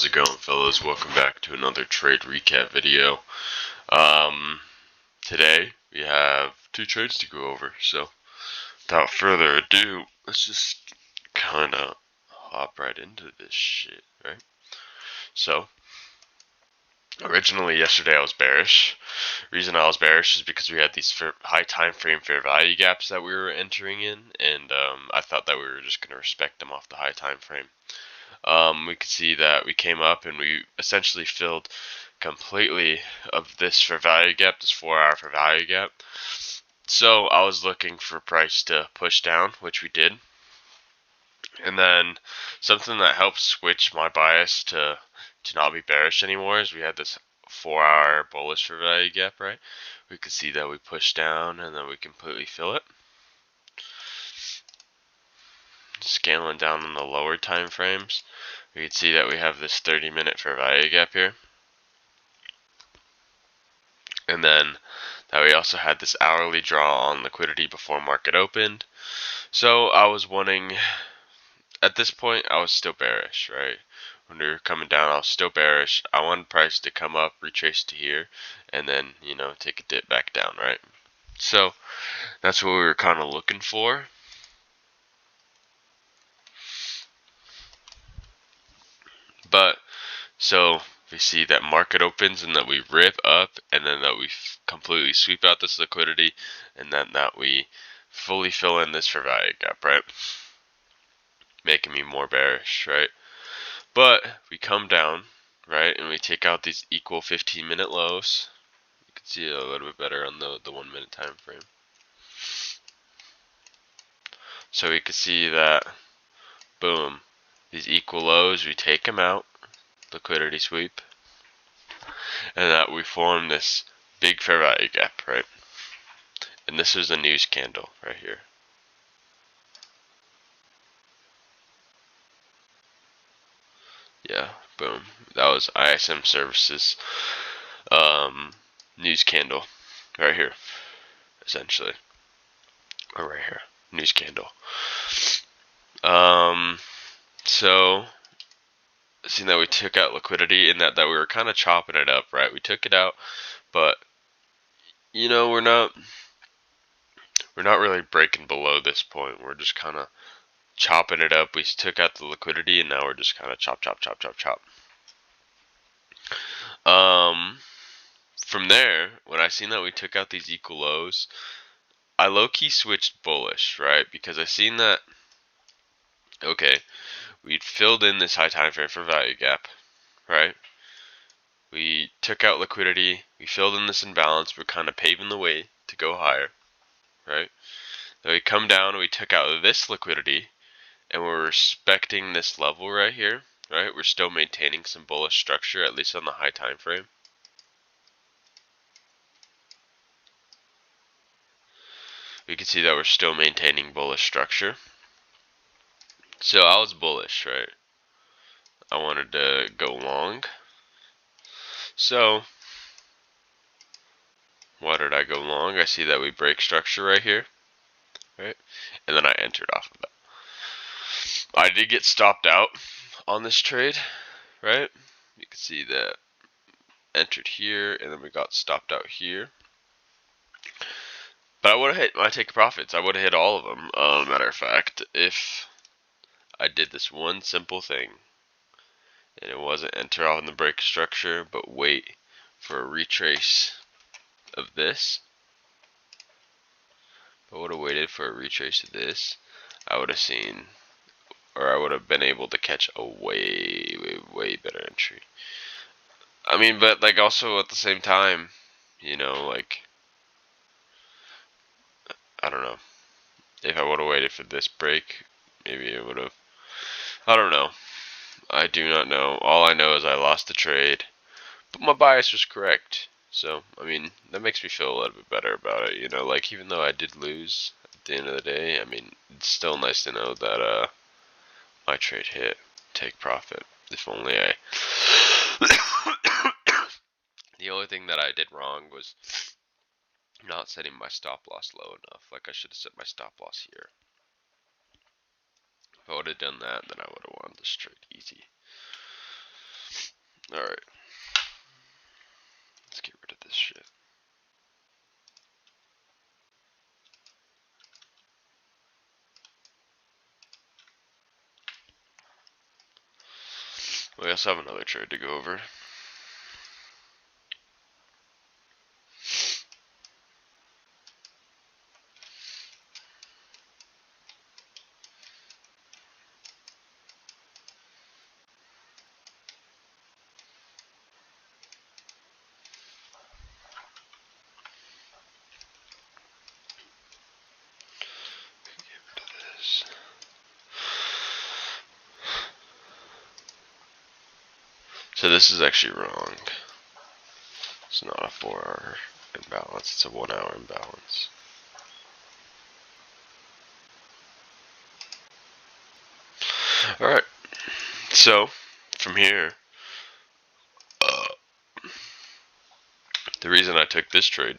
How's it going, fellas? Welcome back to another trade recap video. Today we have two trades to go over, so without further ado, let's just kind of hop right into this shit, right? So, originally yesterday I was bearish. Reason I was bearish is because we had these high time frame fair value gaps that we were entering in, and I thought that we were just going to respect them off the high time frame. We could see that we came up and we essentially filled completely of this fair value gap, this 4-hour fair value gap. So I was looking for price to push down, which we did. And then something that helped switch my bias to not be bearish anymore is we had this 4-hour bullish fair value gap, right? We could see that we pushed down and then we completely fill it. Scaling down on the lower time frames, we can see that we have this 30-minute fair value gap here. And then that we also had this hourly draw on liquidity before market opened. So I was wanting, at this point, I was still bearish, right? When we were coming down, I was still bearish. I wanted price to come up, retrace to here, and then, take a dip back down, right? So that's what we were kind of looking for. But, so we see that market opens and that we rip up and then that we completely sweep out this liquidity and then that we fully fill in this fair value gap, right? Making me more bearish, right? But we come down, right, and we take out these equal 15-minute lows. You can see it a little bit better on the 1 minute time frame. So we can see that, boom, these equal lows, we take them out, liquidity sweep, and that we form this big fair value gap, right? And this is the news candle right here. Yeah, boom. That was ISM Services news candle right here, essentially. Or right here, news candle. So seeing that we took out liquidity and that we were kind of chopping it up, right? We took it out, but we're not really breaking below this point. We're just kind of chopping it up. We took out the liquidity and now we're just kind of chop. From there, when I seen that we took out these equal lows, I low-key switched bullish, right? Because I seen that, okay, we'd filled in this high time frame for value gap, right? We took out liquidity, we filled in this imbalance, we're kind of paving the way to go higher, right? Then we come down and we took out this liquidity, and we're respecting this level right here, right? We're still maintaining some bullish structure, at least on the high time frame. We can see that we're still maintaining bullish structure. So I was bullish, right? I wanted to go long. So why did I go long? I see that we break structure right here, right? And then I entered off of that. I did get stopped out on this trade, right? You can see that entered here and then we got stopped out here. But I would have hit my take profits. I would have hit all of them. Matter of fact, if I did this one simple thing, and it wasn't enter on the break structure, but wait for a retrace of this. If I would have waited for a retrace of this, I would have seen, or I would have been able to catch a way better entry. I mean, but like also at the same time, like, I don't know. If I would have waited for this break, maybe it would have. I don't know. I do not know. All I know is I lost the trade, but my bias was correct. So, I mean, that makes me feel a little bit better about it. Like even though I did lose at the end of the day, I mean, it's still nice to know that my trade hit. Take profit. If only I. The only thing that I did wrong was not setting my stop loss low enough. Like I should have set my stop loss here. If I would have done that, then I would have won this trade easy. Alright. Let's get rid of this shit. We also have another trade to go over. So this is actually wrong. It's not a 4-hour imbalance, it's a 1-hour imbalance. Alright, so from here, the reason I took this trade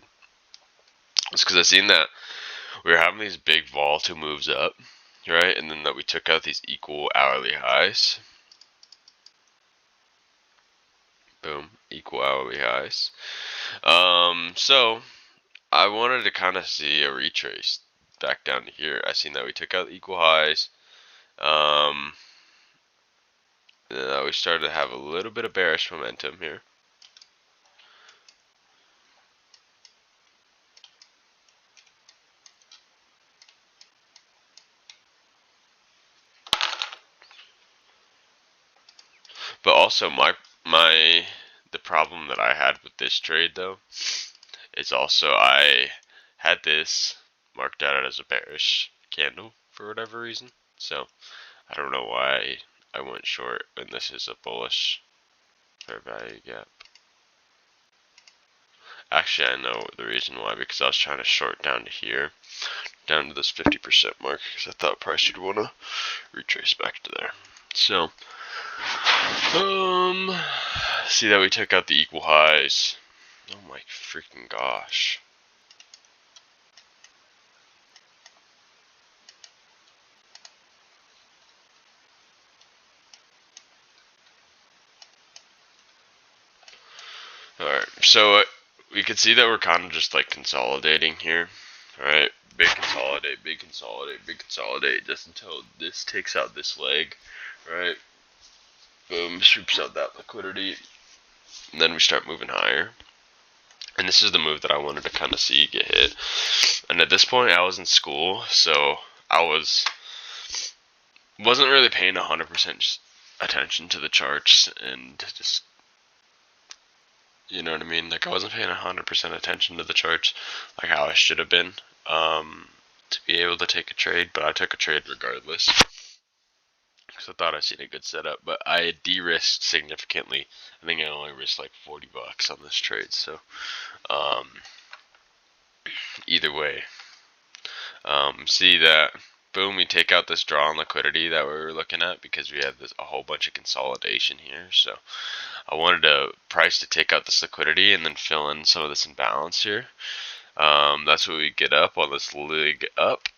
is because I seen that we were having these big volatile moves up, right? And then that we took out these equal hourly highs. Boom, equal hourly highs. So I wanted to kind of see a retrace back down to here. I seen that we took out equal highs. And then we started to have a little bit of bearish momentum here. But also the problem that I had with this trade though is also I had this marked out as a bearish candle for whatever reason. So I don't know why I went short when this is a bullish fair value gap. Actually, I know the reason why, because I was trying to short down to here, down to this 50% mark, because I thought price would want to retrace back to there. So, see that we took out the equal highs. Oh my freaking gosh. Alright, so we can see that we're kind of just like consolidating here. Alright, big consolidate, big consolidate, big consolidate, just until this takes out this leg. Right? Boom, sweeps out that liquidity. And then we start moving higher. And this is the move that I wanted to kind of see get hit. And at this point, I was in school, so I wasn't really paying 100% attention to the charts, and just, you know what I mean? Like, I wasn't paying 100% attention to the charts like how I should have been to be able to take a trade, but I took a trade regardless. Because I thought I seen a good setup, but I de-risked significantly. I think I only risked like $40 on this trade, so either way, see that, boom, we take out this draw on liquidity that we were looking at because we had a whole bunch of consolidation here. So I wanted to price to take out this liquidity and then fill in some of this imbalance here. That's what we get up on this leg up,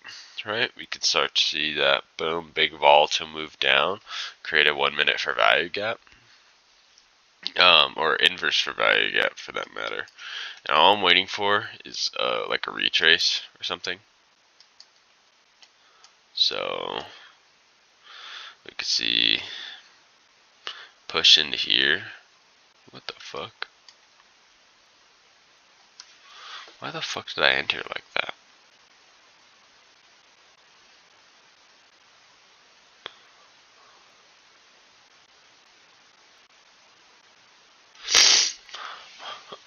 right? We could start to see that, boom, big volatile move down, create a 1 minute fair value gap. Or inverse fair value gap for that matter. And all I'm waiting for is like a retrace or something. So we could see push into here. What the fuck? Why the fuck did I enter like that?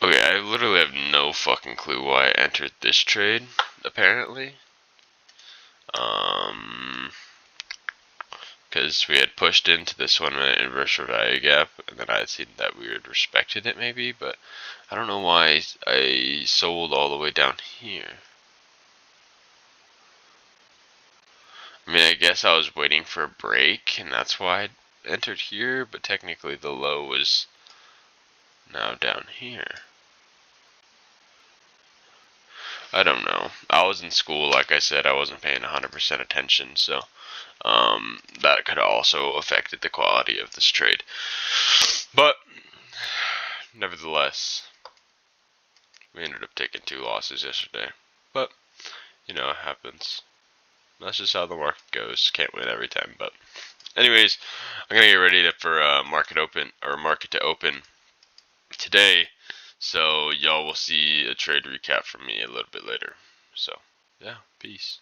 Okay, I literally have no fucking clue why I entered this trade, apparently. Because we had pushed into this 1 minute inverse fair value gap, and then I had seen that we had respected it maybe, but I don't know why I sold all the way down here. I mean, I guess I was waiting for a break, and that's why I entered here, but technically the low was now down here. I don't know. I was in school, like I said, I wasn't paying 100% attention, so that could have also affected the quality of this trade. But nevertheless, we ended up taking 2 losses yesterday. But, you know, it happens. That's just how the market goes. Can't win every time. But, anyways, I'm gonna get ready for market to open today. So y'all will see a trade recap from me a little bit later. So, yeah, peace.